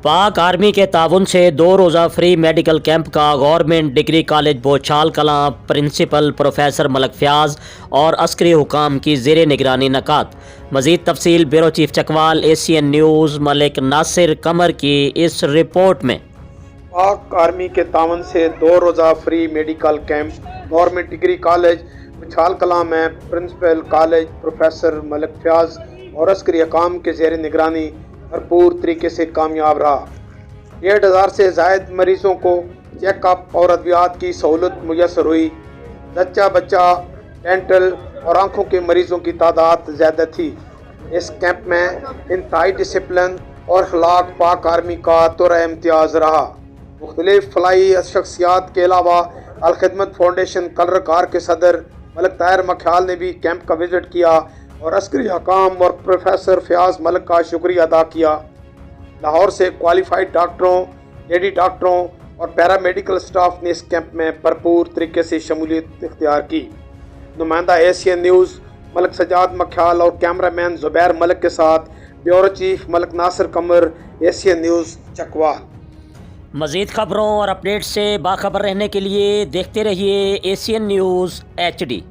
पाक आर्मी के ताउन से 2 रोज़ा फ्री मेडिकल कैंप का government degree college Bochal Kalan principal professor Malik Fayyaz और अस्करी हुकाम की ज़ेर निगरानी नकात। मज़ीद तफसील bureau chief Chakwal Asian news Malik Nasir Qamar की इस रिपोर्ट में। पाक आर्मी के तावन से 2 रोज़ा free medical camp government degree college Bochal Kalan में principal college professor Malik Fayyaz और अस्करी हुकाम के ज़ेर निगरानी भरपूर तरीके से कामयाब रहा। 1,500 से ज़ायद मरीज़ों को चेकअप और अद्वियात की सहूलत मुयसर हुई। जच्चा बच्चा, डेंटल और आँखों के मरीज़ों की तादाद ज़्यादा थी। इस कैंप में इंतहाई डिसिप्लिन और अखलाक पाक आर्मी का तोरा इम्तियाज़ रहा। मुख्तलिफ फलाई शख्सियात के अलावा अल-खिदमत फाउंडेशन कलरकार के सदर मलक ताहिर मख्याल ने भी कैंप का विज़िट किया और अस्करी हकाम और प्रोफेसर फयाज मलक का शुक्रिया अदा किया। लाहौर से क्वालिफाइड डॉक्टरों, लेडी डॉक्टरों और पैरामेडिकल स्टाफ ने इस कैंप में भरपूर तरीके से शमूलियत इख्तियार की। नुमाइंदा एशियन न्यूज़ मलक सजाद मख्याल और कैमरामैन ज़ुबैर मलक के साथ ब्यूरो चीफ मलक नासिर कमर, एशियन न्यूज़ चकवाल। मज़ीद खबरों और अपडेट से बाखबर रहने के लिए देखते रहिए एशियन न्यूज़ HD।